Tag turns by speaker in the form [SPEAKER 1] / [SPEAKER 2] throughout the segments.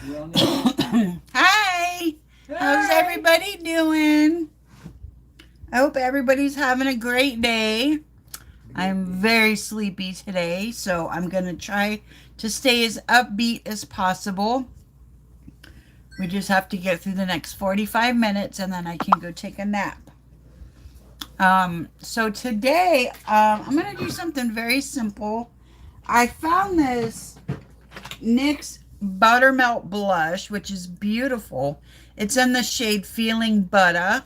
[SPEAKER 1] Hi! How's everybody doing? I hope everybody's having a great day. I'm very sleepy today, so I'm going to try to stay as upbeat as possible. We just have to get through the next 45 minutes and then I can go take a nap. So today, I'm going to do something very simple. I found this NYX Buttermelt blush, which is beautiful. It's in the shade Feeling Butter.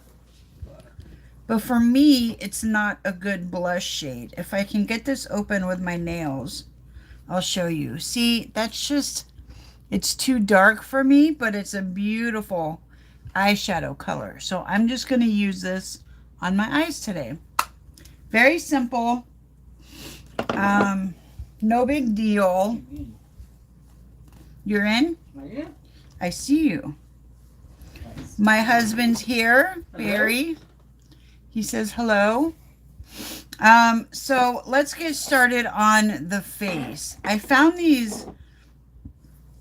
[SPEAKER 1] But for me, it's not a good blush shade. If I can get this open with my nails, I'll show you. See, that's just, it's too dark for me, but it's a beautiful eyeshadow color. So I'm just going to use this on my eyes today. Very simple. No big deal. You're in? I see you. My husband's here, Barry. He says hello. So let's get started on the face. I found these,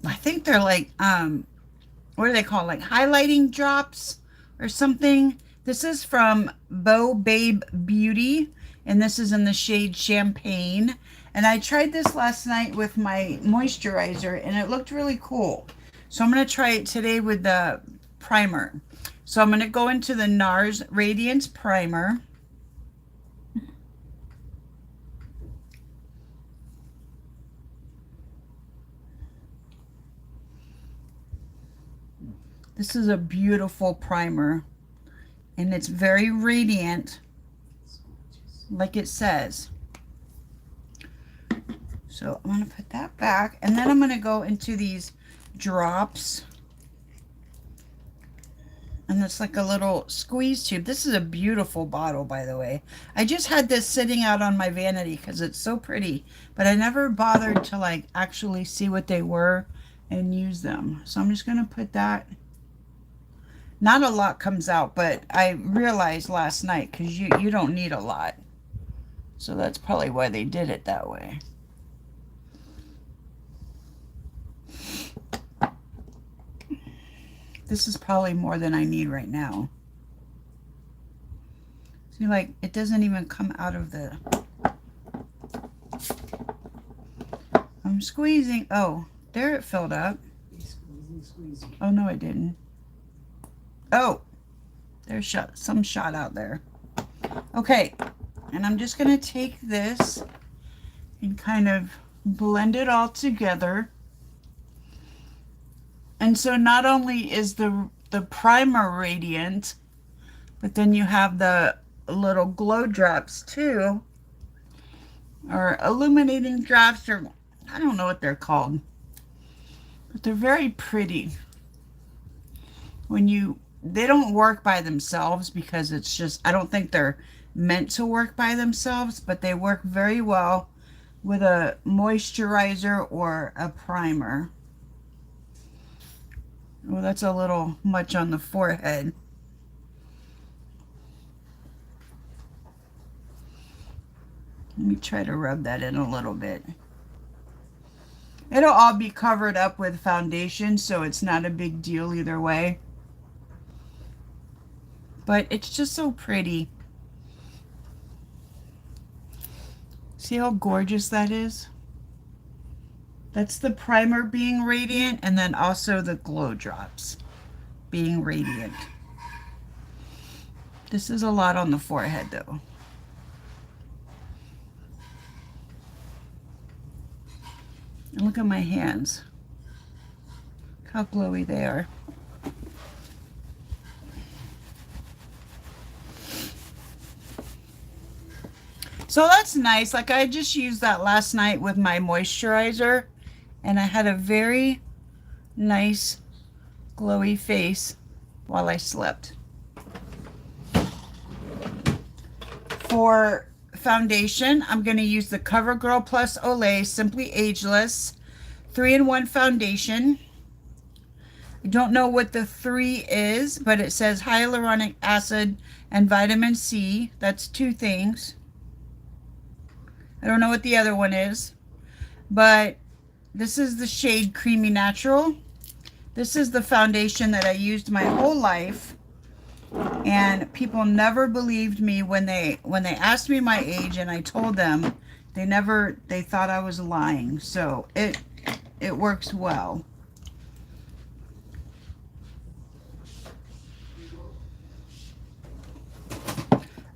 [SPEAKER 1] I think they're like, what are they called? Like highlighting drops or something. This is from Bo Babe Beauty, and this is in the shade Champagne. And I tried this last night with my moisturizer, and it looked really cool. So I'm going to try it today with the primer. So I'm going to go into the NARS Radiance Primer. This is a beautiful primer, and it's very radiant, like it says. So I'm going to put that back, and then I'm going to go into these drops. And it's like a little squeeze tube. This is a beautiful bottle, by the way. I just had this sitting out on my vanity because it's so pretty. But I never bothered to like actually see what they were and use them. So I'm just going to put that. Not a lot comes out, but I realized last night because you don't need a lot. So that's probably why they did it that way. This is probably more than I need right now. See, like, it doesn't even come out of the... I'm squeezing. Oh, there it filled up. Oh, no, it didn't. Oh, there's some shot out there. Okay, and I'm just going to take this and kind of blend it all together. And so not only is the primer radiant, but then you have the little glow drops too, or illuminating drops, or I don't know what they're called, but they're very pretty. They don't work by themselves because it's just, I don't think they're meant to work by themselves, but they work very well with a moisturizer or a primer. Well, that's a little much on the forehead. Let me try to rub that in a little bit. It'll all be covered up with foundation, so it's not a big deal either way. But it's just so pretty. See how gorgeous that is? That's the primer being radiant, and then also the glow drops being radiant. This is a lot on the forehead, though. And look at my hands. Look how glowy they are. So that's nice. Like, I just used that last night with my moisturizer, and I had a very nice glowy face while I slept. For foundation, I'm going to use the CoverGirl Plus Olay Simply Ageless 3-in-1 foundation. I don't know what the 3 is, but it says hyaluronic acid and vitamin C. That's 2 things. I don't know what the other one is, but this is the shade Creamy Natural. This is the foundation that I used my whole life, and people never believed me when they asked me my age and I told them. They thought I was lying. So it works well.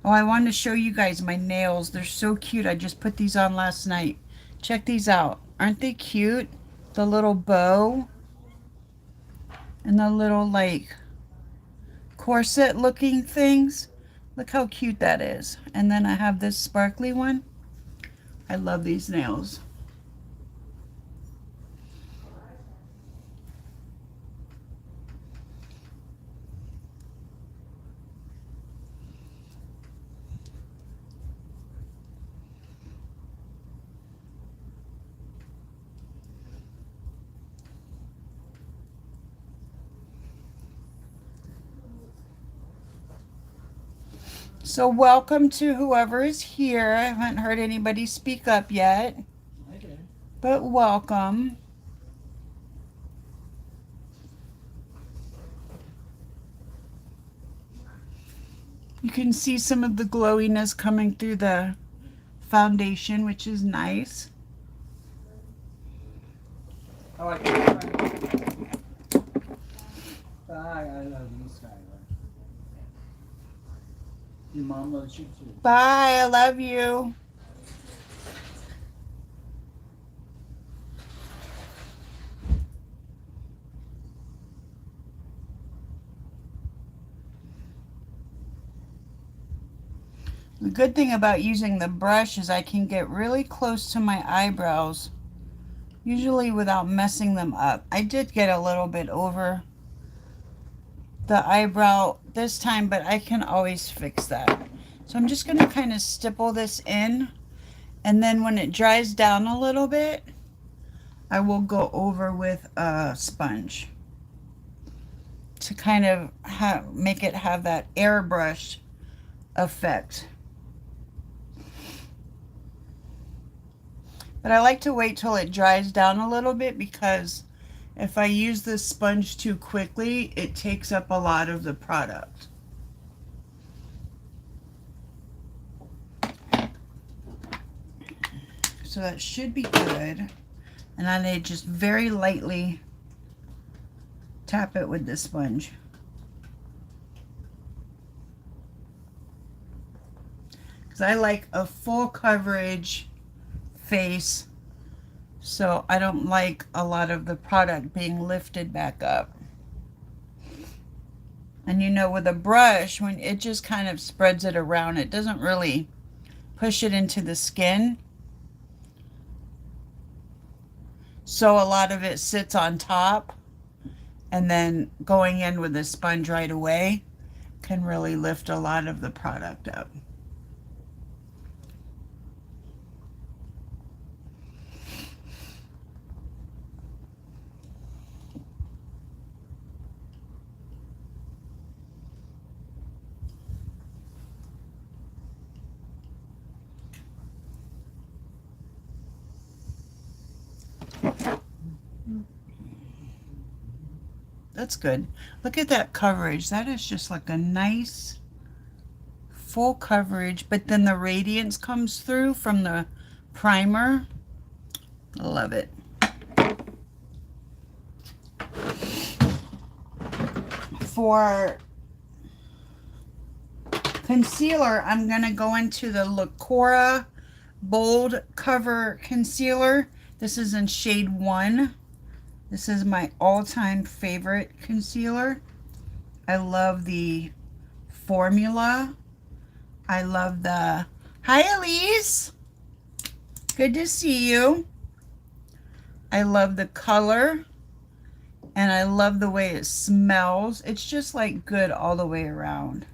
[SPEAKER 1] Oh, I wanted to show you guys my nails. They're so cute. I just put these on last night. Check these out. Aren't they cute? The little bow and the little like corset looking things. Look how cute that is. And then I have this sparkly one. I love these nails. So welcome to whoever is here. I haven't heard anybody speak up yet.
[SPEAKER 2] I did.
[SPEAKER 1] But welcome. You can see some of the glowiness coming through the foundation, which is nice.
[SPEAKER 2] Oh, I can't. Bye. I love you, Skylar. Your mom loves you too.
[SPEAKER 1] Bye. I love you. The good thing about using the brush is I can get really close to my eyebrows, usually without messing them up. I did get a little bit over the eyebrow this time, but I can always fix that. So I'm just going to kind of stipple this in, and then when it dries down a little bit, I will go over with a sponge to kind of make it have that airbrush effect. But I like to wait till it dries down a little bit, because if I use this sponge too quickly, it takes up a lot of the product. So that should be good. And then I just very lightly tap it with the sponge. Because I like a full coverage face, so I don't like a lot of the product being lifted back up. And you know, with a brush, when it just kind of spreads it around, it doesn't really push it into the skin. So a lot of it sits on top, and then going in with a sponge right away can really lift a lot of the product up. That's good. Look at that coverage. That is just like a nice full coverage, but then the radiance comes through from the primer. I love it. For concealer, I'm going to go into the Lacora Bold Cover Concealer. This is in shade 1. This is my all-time favorite concealer. I love the formula. I love the... Hi, Elise. Good to see you. I love the color. And I love the way it smells. It's just like good all the way around.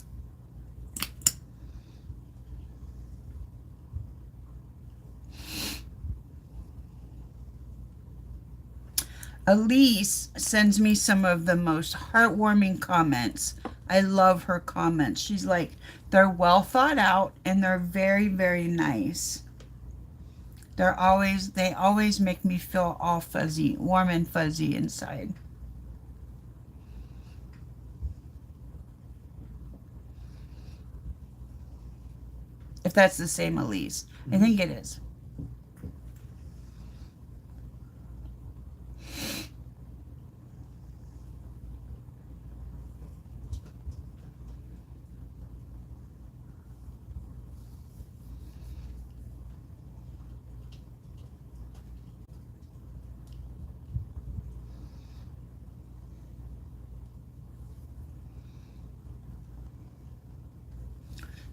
[SPEAKER 1] Elise sends me some of the most heartwarming comments. I love her comments. She's like, they're well thought out and they're very, very nice. They always make me feel all fuzzy, warm and fuzzy inside. If that's the same Elise. I think it is.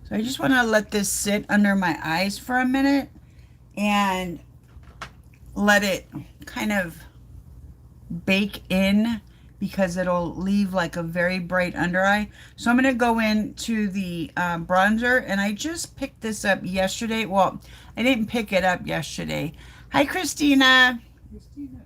[SPEAKER 1] So I just want to let this sit under my eyes for a minute and let it kind of bake in, because it'll leave like a very bright under eye. So I'm going to go into the bronzer, and I just picked this up yesterday. Well, I didn't pick it up yesterday. Hi, Christina.
[SPEAKER 2] Christina.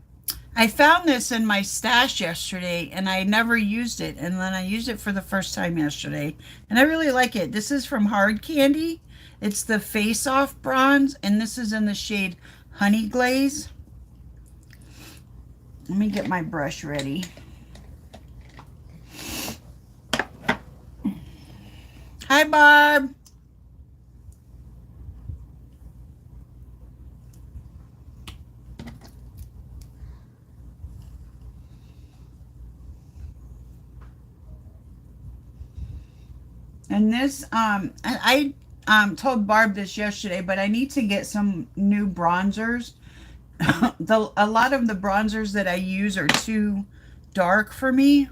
[SPEAKER 1] I found this in my stash yesterday, and I never used it. And then I used it for the first time yesterday, and I really like it. This is from Hard Candy. It's the Face Off Bronze, and this is in the shade Honey Glaze. Let me get my brush ready. Hi, Barb. And this, I told Barb this yesterday, but I need to get some new bronzers. A lot of the bronzers that I use are too dark for me.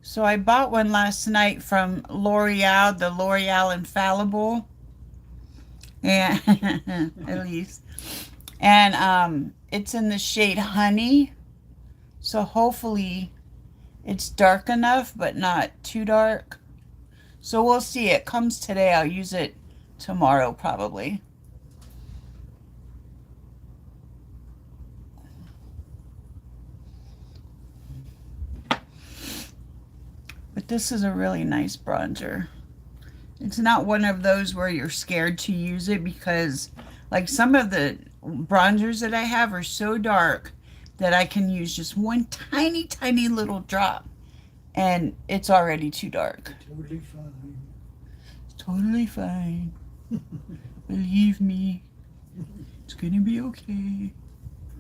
[SPEAKER 1] So I bought one last night from L'Oreal, the L'Oreal Infallible. And at least. And it's in the shade Honey. So hopefully it's dark enough, but not too dark. So we'll see. It comes today. I'll use it tomorrow probably. But this is a really nice bronzer. It's not one of those where you're scared to use it, because like some of the bronzers that I have are so dark that I can use just one tiny, tiny little drop and it's already too dark.
[SPEAKER 2] Totally fine.
[SPEAKER 1] It's totally fine. Believe me. It's gonna be okay.
[SPEAKER 2] I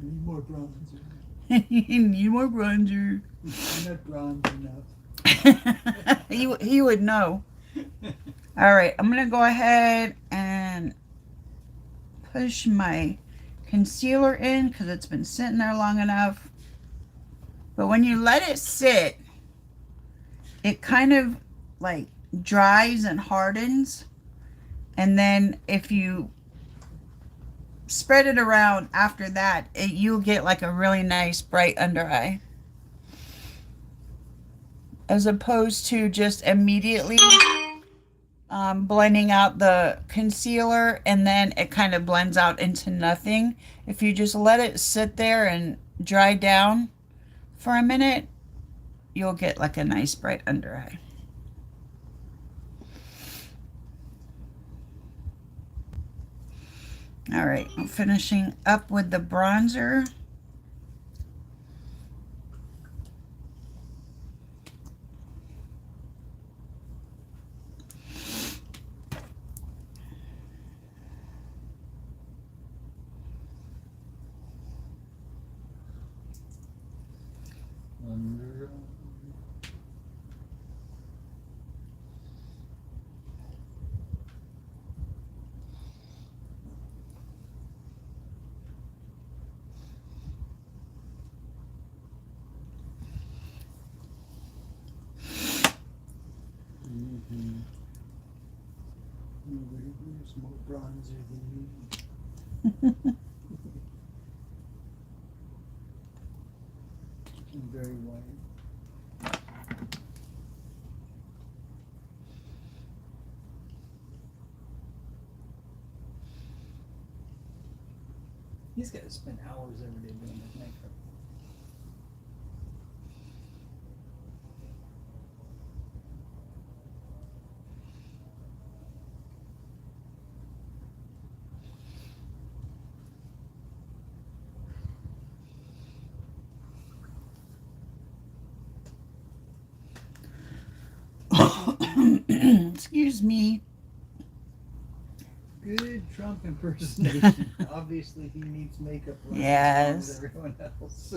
[SPEAKER 2] need more bronzer.
[SPEAKER 1] You need more bronzer.
[SPEAKER 2] I'm not bronze enough.
[SPEAKER 1] he would know. All right, I'm gonna go ahead and push my concealer in because it's been sitting there long enough. But when you let it sit, it kind of like dries and hardens. And then if you spread it around after that, you'll get like a really nice bright under eye. As opposed to just immediately blending out the concealer and then it kind of blends out into nothing. If you just let it sit there and dry down for a minute, you'll get like a nice bright under eye. All right, I'm finishing up with the bronzer.
[SPEAKER 2] There's more bronzer than me. I'm very white. He's got to spend hours every day doing his makeup.
[SPEAKER 1] Excuse me.
[SPEAKER 2] Good Trump impersonation. Obviously, he needs makeup like
[SPEAKER 1] Yes.
[SPEAKER 2] everyone else.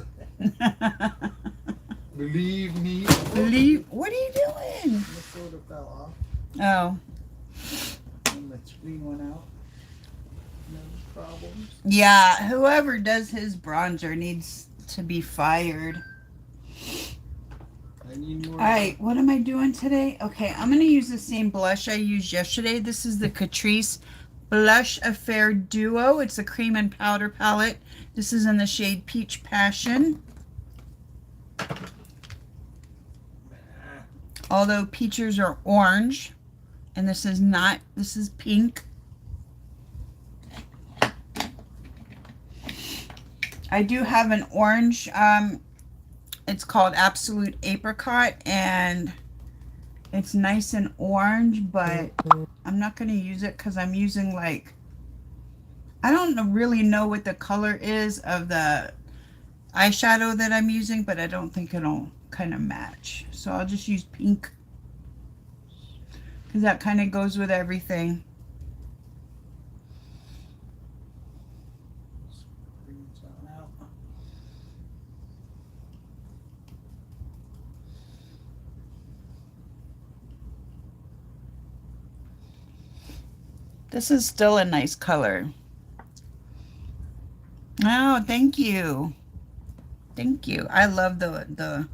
[SPEAKER 2] Believe me.
[SPEAKER 1] Leave. What are you doing?
[SPEAKER 2] The soda fell off
[SPEAKER 1] Oh,
[SPEAKER 2] and the screen went out. No problems.
[SPEAKER 1] yeah. Whoever does his bronzer needs to be fired.
[SPEAKER 2] I need more.
[SPEAKER 1] All right, what am I doing today? Okay, I'm going to use the same blush I used yesterday. This is the Catrice Blush Affair Duo. It's a cream and powder palette. This is in the shade Peach Passion. Although peaches are orange, and this is not, this is pink. I do have an orange, it's called Absolute Apricot, and it's nice and orange, but I'm not going to use it because I'm using like, I don't really know what the color is of the eyeshadow that I'm using, but I don't think it'll kind of match. So I'll just use pink because that kind of goes with everything.
[SPEAKER 2] Screen's gone out.
[SPEAKER 1] This is still a nice color. Oh, thank you. Thank you. I love the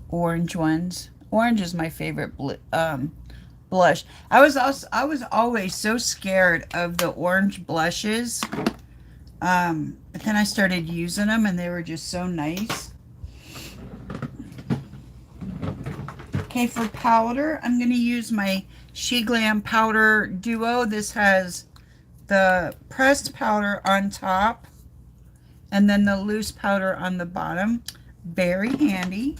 [SPEAKER 1] orange ones. Orange is my favorite blush. I was always so scared of the orange blushes. But then I started using them and they were just so nice. Okay, for powder, I'm going to use my She Glam Powder Duo. This has the pressed powder on top and then the loose powder on the bottom. Very handy.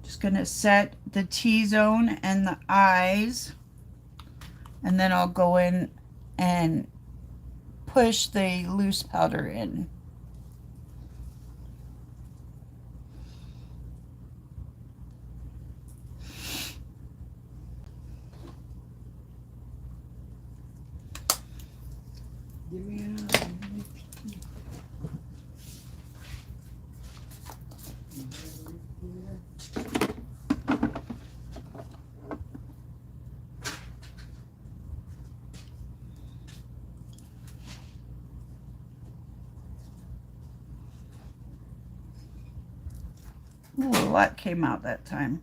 [SPEAKER 1] Just going to set the T-zone and the eyes, and then I'll go in and push the loose powder in.
[SPEAKER 2] Give me a.
[SPEAKER 1] Ooh, a lot came out that time.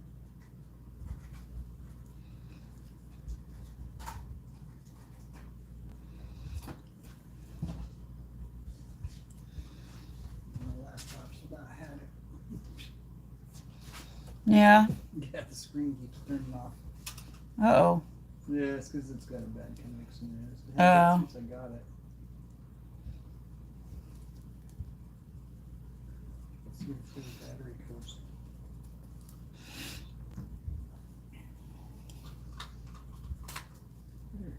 [SPEAKER 2] My laptop's about had it.
[SPEAKER 1] Yeah.
[SPEAKER 2] Yeah, the screen keeps turning off.
[SPEAKER 1] Uh-oh.
[SPEAKER 2] Yeah, it's because it's got a bad connection there. It's
[SPEAKER 1] Oh.
[SPEAKER 2] had it since I got it. Let's see if the battery goes. There it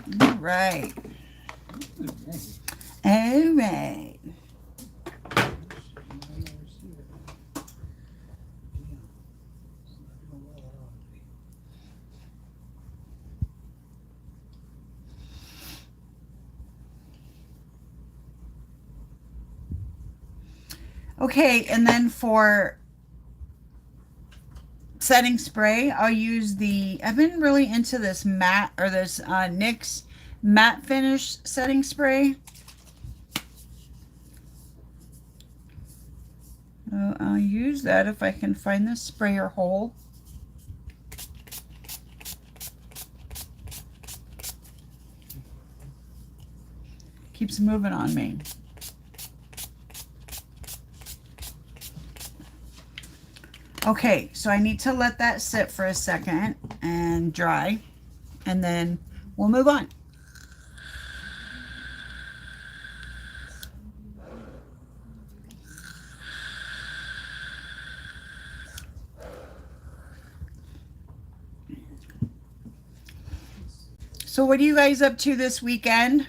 [SPEAKER 2] goes.
[SPEAKER 1] All right. All right. Okay, and then for setting spray, I'll use I've been really into this matte, or this NYX matte finish setting spray. I'll use that if I can find the sprayer hole. Keeps moving on me. Okay, so I need to let that sit for a second and dry, and then we'll move on. So what are you guys up to this weekend?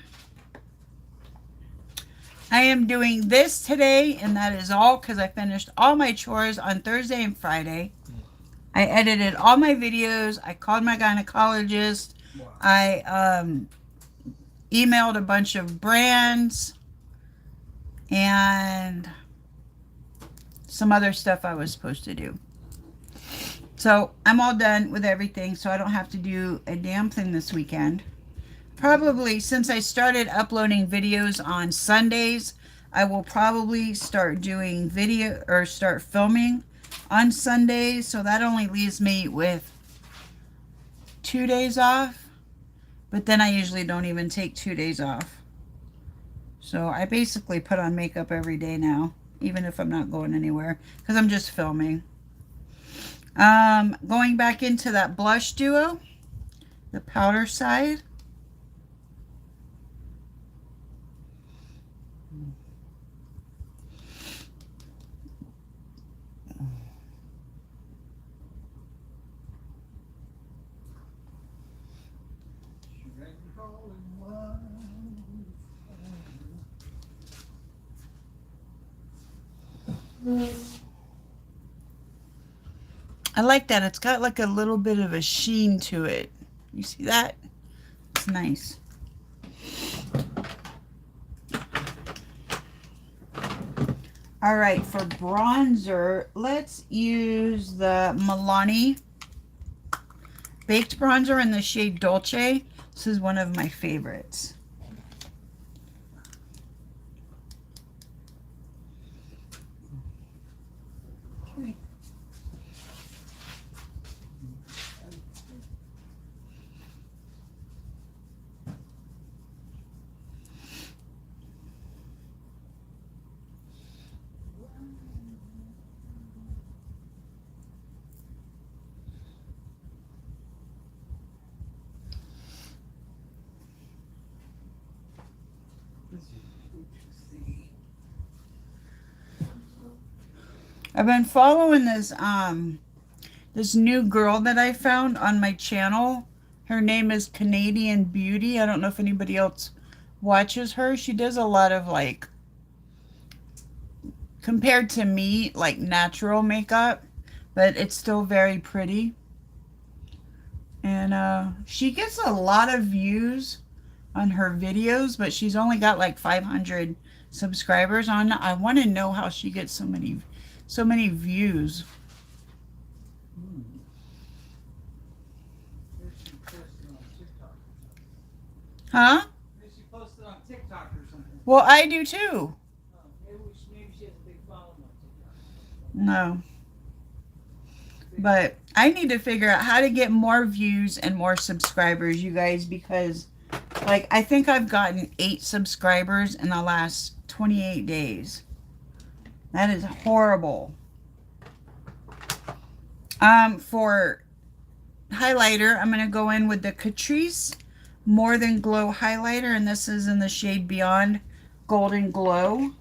[SPEAKER 1] I am doing this today, and that is all because I finished all my chores on Thursday and Friday. I edited all my videos. I called my gynecologist.
[SPEAKER 2] Wow.
[SPEAKER 1] I emailed a bunch of brands and some other stuff I was supposed to do. So I'm all done with everything, so I don't have to do a damn thing this weekend. Probably since I started uploading videos on Sundays, I will probably start doing video or start filming on Sundays. So that only leaves me with 2 days off. But then I usually don't even take 2 days off. So I basically put on makeup every day now, even if I'm not going anywhere, because I'm just filming. Going back into that blush duo, the powder side. I like that. It's got like a little bit of a sheen to it. You see that? It's nice. All right, for bronzer, let's use the Milani Baked Bronzer in the shade Dolce. This is one of my favorites. Okay. I've been following this new girl that I found on my channel. Her name is Canadian Beauty. I don't know if anybody else watches her. She does a lot of like, compared to me, like natural makeup, but it's still very pretty. And she gets a lot of views on her videos, but she's only got like 500 subscribers on. I want to know how she gets so many views. Huh?
[SPEAKER 2] She posted on TikTok or something.
[SPEAKER 1] Well, I do too.
[SPEAKER 2] Oh, maybe she has a big following on TikTok.
[SPEAKER 1] No. But I need to figure out how to get more views and more subscribers, you guys, because like I think I've gotten 8 subscribers in the last 28 days. That is horrible. For highlighter, I'm going to go in with the Catrice More Than Glow highlighter, and this is in the shade Beyond Golden Glow.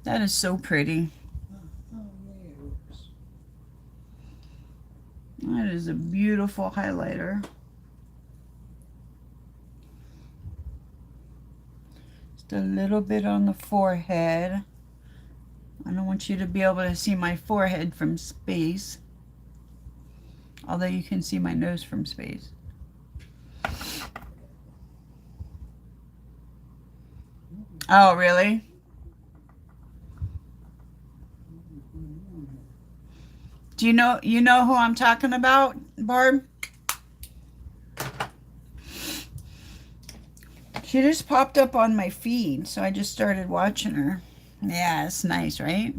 [SPEAKER 1] That is so pretty. That is a beautiful highlighter. Just a little bit on the forehead. I don't want you to be able to see my forehead from space. Although you can see my nose from space. Oh, really? Do you know who I'm talking about, Barb? She just popped up on my feed, so I just started watching her. Yeah, it's nice, right?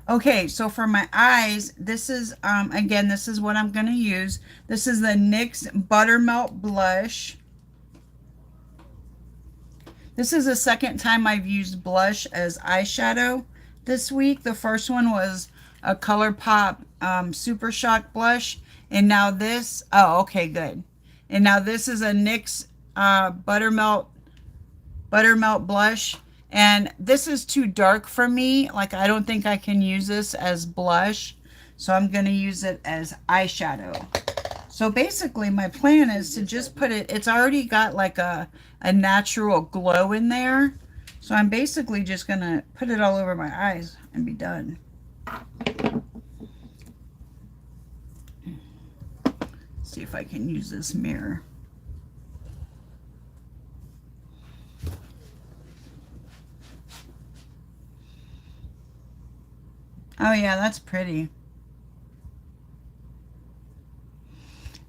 [SPEAKER 1] Okay, so for my eyes, this is, again, this is what I'm going to use. This is the NYX Buttermelt Blush. This is the second time I've used blush as eyeshadow this week. The first one was a ColourPop Super Shock blush. And now this, oh, okay, good. And now this is a NYX Buttermelt blush. And this is too dark for me. Like, I don't think I can use this as blush. So I'm going to use it as eyeshadow. So basically my plan is to just put it, it's already got like a natural glow in there. So I'm basically just going to put it all over my eyes and be done. See if I can use this mirror. Oh yeah, that's pretty.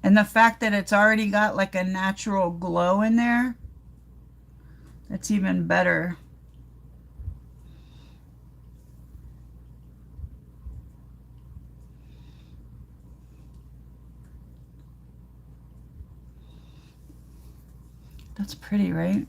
[SPEAKER 1] And the fact that it's already got like a natural glow in there, that's even better. That's pretty, right?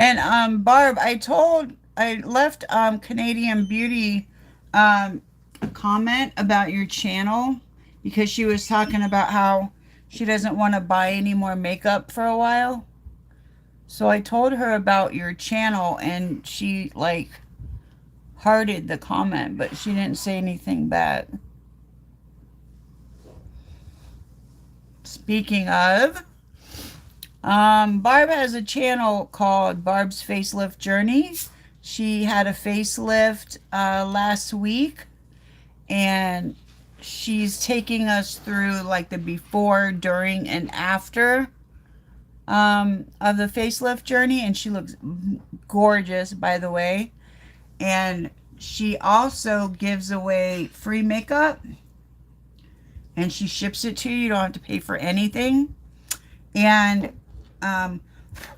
[SPEAKER 1] And Barb, I left Canadian Beauty a comment about your channel because she was talking about how she doesn't want to buy any more makeup for a while. So I told her about your channel and she like hearted the comment, but she didn't say anything back. Speaking of, Barb has a channel called Barb's Facelift Journey. She had a facelift last week, and she's taking us through like the before, during, and after of the facelift journey, and she looks gorgeous, by the way. And she also gives away free makeup, and she ships it to you. You don't have to pay for anything. And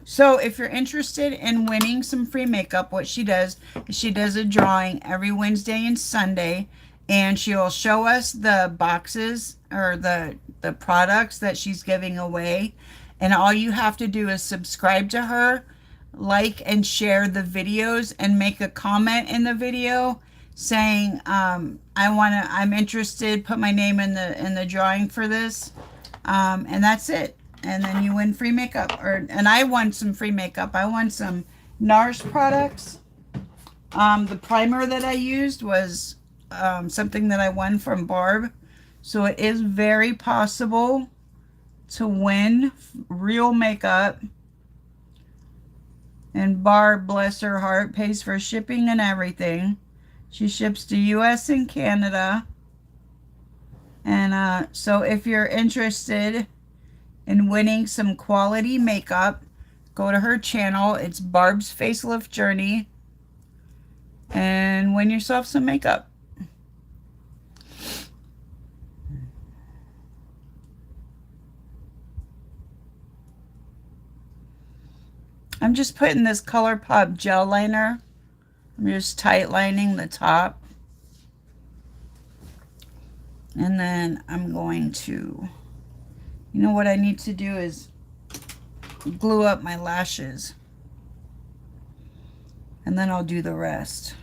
[SPEAKER 1] so if you're interested in winning some free makeup, what she does is she does a drawing every Wednesday and Sunday, and she'll show us the boxes or the products that she's giving away. And all you have to do is subscribe to her, like and share the videos, and make a comment in the video saying, I'm interested, put my name in the drawing for this. And that's it. And then you win free makeup. And I won some free makeup. I won some NARS products. The primer that I used was something that I won from Barb. So it is very possible to win real makeup. And Barb, bless her heart, pays for shipping and everything. She ships to US and Canada. And so if you're interested in winning some quality makeup, go to her channel. It's Barb's Facelift Journey, and win yourself some makeup. I'm just putting this ColourPop gel liner. I'm just tight lining the top. And then I'm going to, you know what I need to do is glue up my lashes. And then I'll do the rest.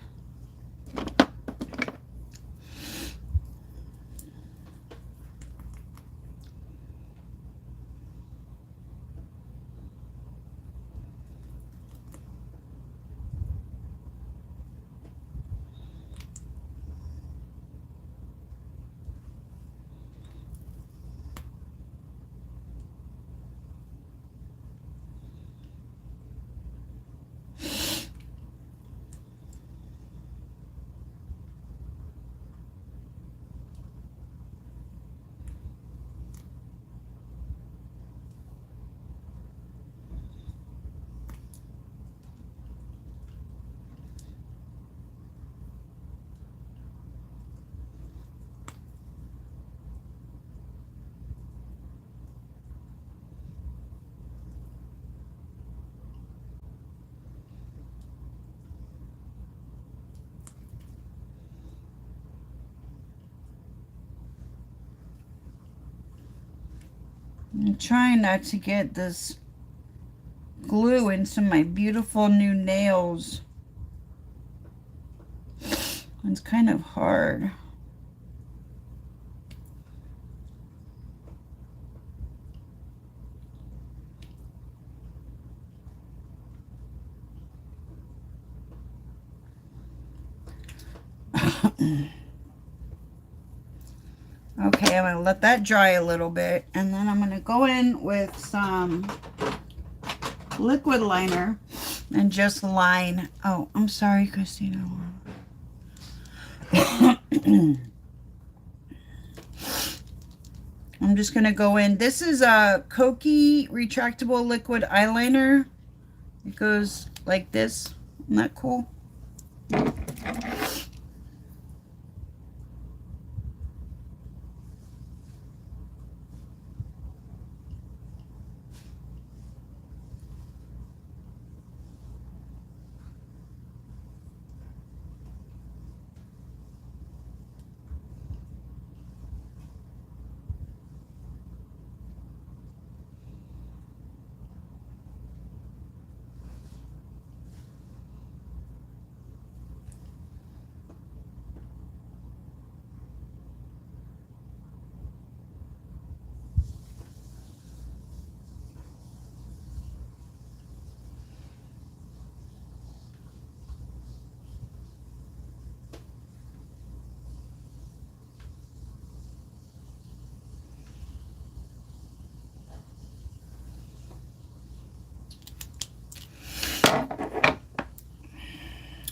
[SPEAKER 1] I'm trying not to get this glue into my beautiful new nails. It's kind of hard. Okay, I'm going to let that dry a little bit, and then I'm going to go in with some liquid liner and just line. Oh, I'm sorry, Christina. I'm just going to go in. This is a Koki retractable liquid eyeliner. It goes like this. Isn't that cool?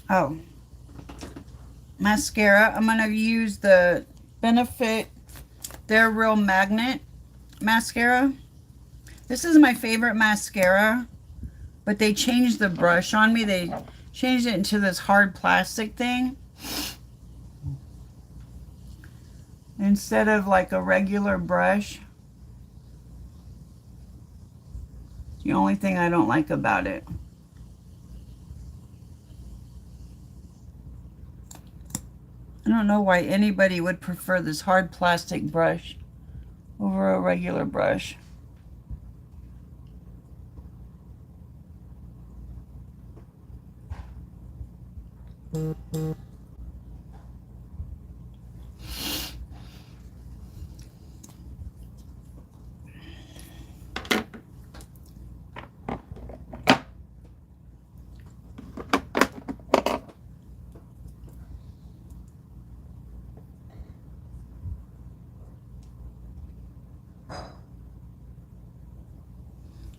[SPEAKER 1] Oh, mascara. I'm going to use the Benefit They're Real Magnet mascara. This is my favorite mascara, but they changed the brush on me. They changed it into this hard plastic thing instead of like a regular brush. It's the only thing I don't like about it. I don't know why anybody would prefer this hard plastic brush over a regular brush.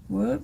[SPEAKER 1] Whoop.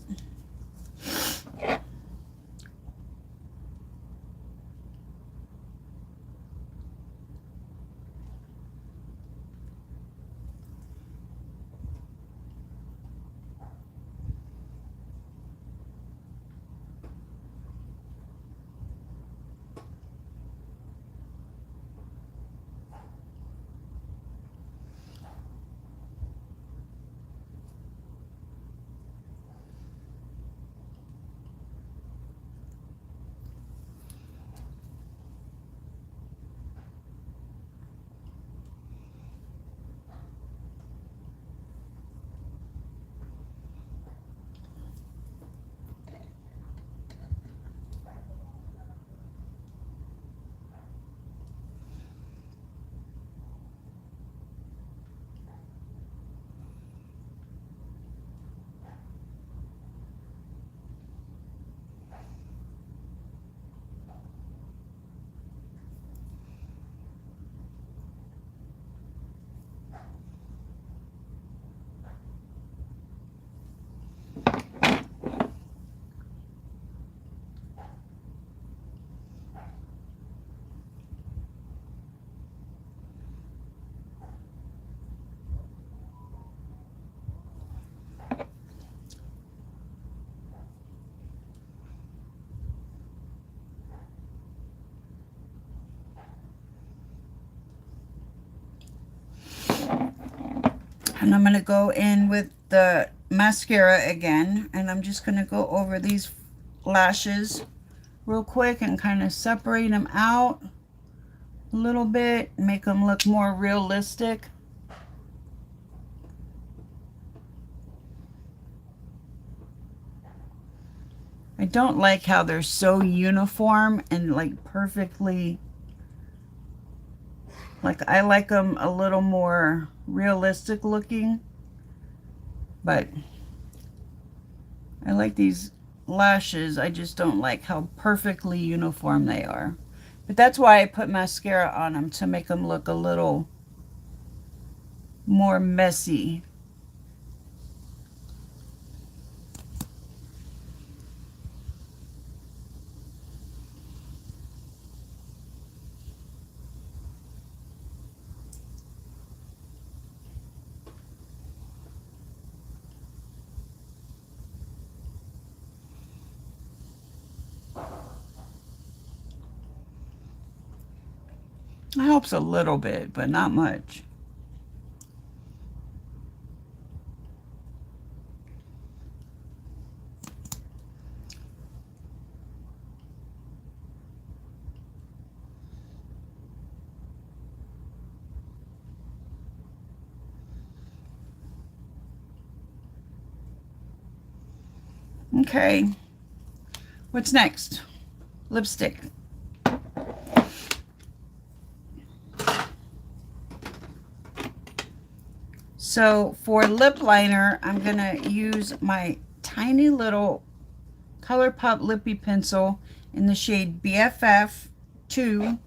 [SPEAKER 1] And I'm going to go in with the mascara again, and I'm just going to go over these lashes real quick and kind of separate them out a little bit, make them look more realistic. I don't like how they're so uniform and like perfectly, like I like them a little more realistic looking, but I like these lashes. I just don't like how perfectly uniform they are. But that's why I put mascara on them, to make them look a little more messy. It helps a little bit, but not much. Okay, what's next? Lipstick. So for lip liner, I'm gonna use my tiny little ColourPop lippy pencil in the shade BFF 2.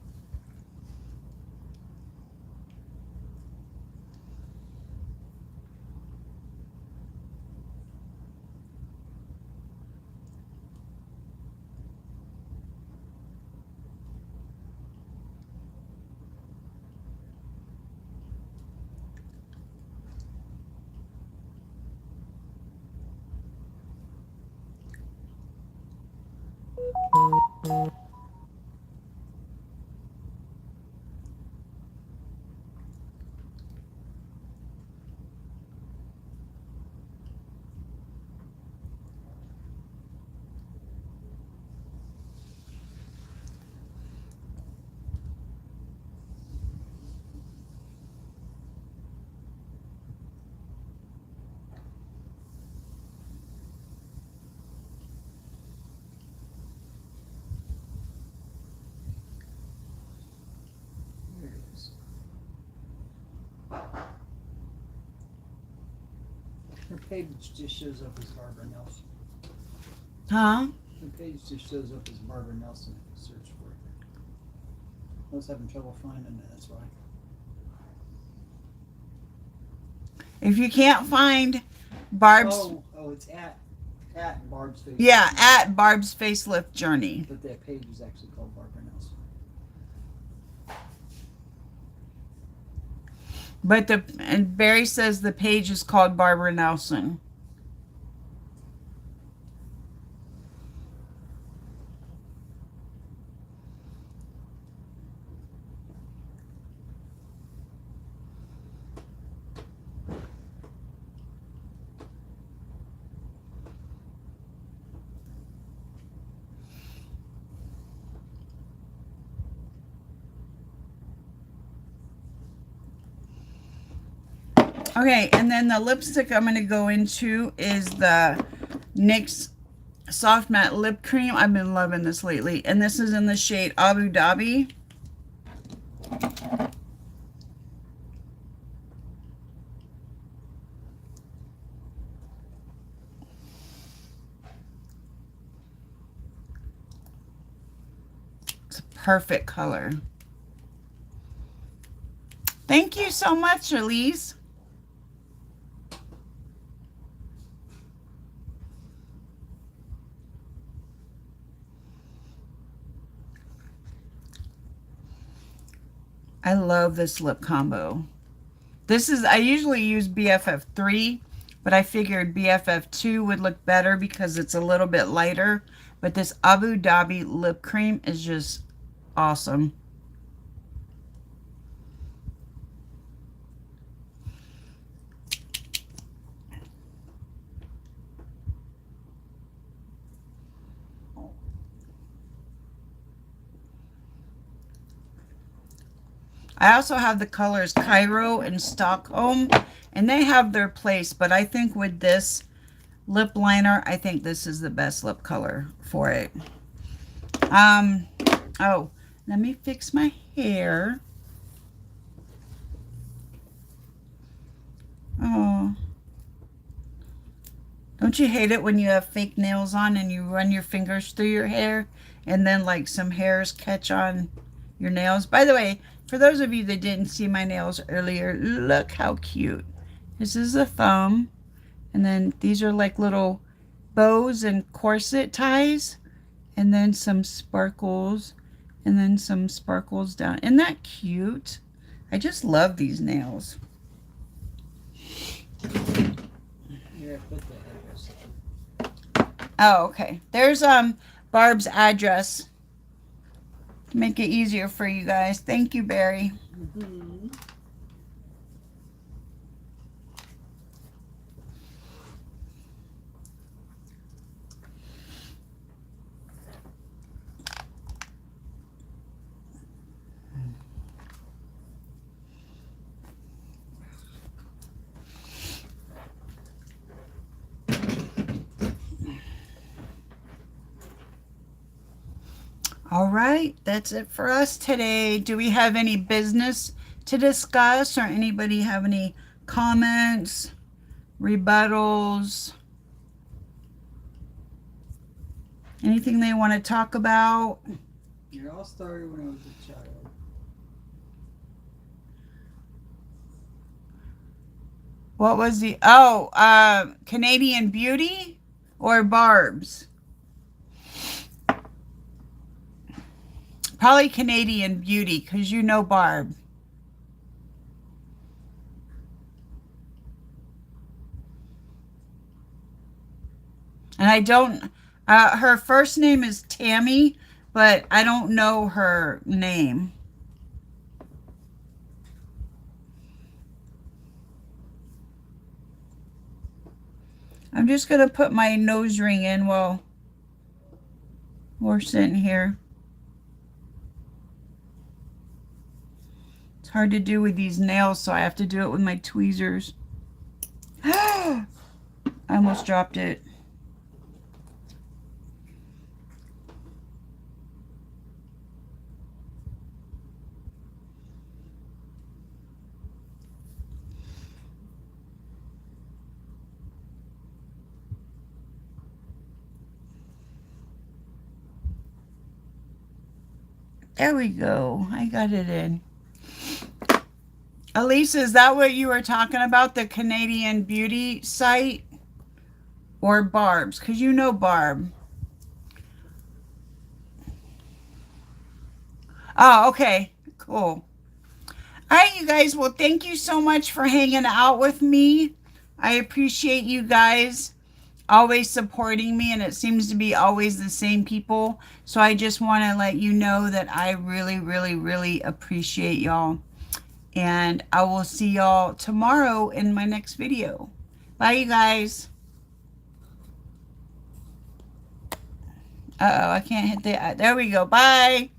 [SPEAKER 2] There it is. Her page just shows up as Barbara Nelson.
[SPEAKER 1] Huh?
[SPEAKER 2] Her page just shows up as Barbara Nelson if you search for it. I was having trouble finding it, that's why.
[SPEAKER 1] If you can't find Barb's,
[SPEAKER 2] Oh, it's at Barb's face.
[SPEAKER 1] yeah, at Barb's Facelift Journey.
[SPEAKER 2] But that page is actually called Barbara Nelson.
[SPEAKER 1] But and Barry says the page is called Barbara Nelson. Okay, and then the lipstick I'm going to go into is the NYX Soft Matte Lip Cream. I've been loving this lately. And this is in the shade Abu Dhabi. It's a perfect color. Thank you so much, Elise. I love this lip combo. This is, I usually use BFF 3, but I figured BFF 2 would look better because it's a little bit lighter. But this Abu Dhabi lip cream is just awesome. I also have the colors Cairo and Stockholm, and they have their place, but I think with this, lip liner. I think this is the best lip color for it. Oh, let me fix my hair. Oh, don't you hate it when you have fake nails on and you run your fingers through your hair and then like some hairs catch on your nails? By the way, for those of you that didn't see my nails earlier, look how cute. This is a thumb, and then these are like little bows and corset ties, and then some sparkles, and then some sparkles down. Isn't that cute? I just love these nails.
[SPEAKER 2] Here, I put the address.
[SPEAKER 1] Oh, okay. There's Barb's address to make it easier for you guys. Thank you, Barry.
[SPEAKER 2] Mm-hmm.
[SPEAKER 1] All right, that's it for us today. Do we have any business to discuss, or anybody have any comments, rebuttals, anything they want to talk about?
[SPEAKER 2] It all started when I was a child.
[SPEAKER 1] What was the Canadian Beauty or Barb's? Probably Canadian Beauty, because you know Barb. And I don't, her first name is Tammy, but I don't know her name. I'm just going to put my nose ring in while we're sitting here. It's hard to do with these nails, so I have to do it with my tweezers. I almost dropped it. There we go. I got it in. Elisa, is that what you were talking about? The Canadian Beauty site? Or Barb's? Because you know Barb. Oh, okay. Cool. All right, you guys. Well, thank you so much for hanging out with me. I appreciate you guys always supporting me, and it seems to be always the same people. So I just want to let you know that I really, really, really appreciate y'all. And I will see y'all tomorrow in my next video. Bye, you guys. Uh-oh, I can't hit the... There we go. Bye.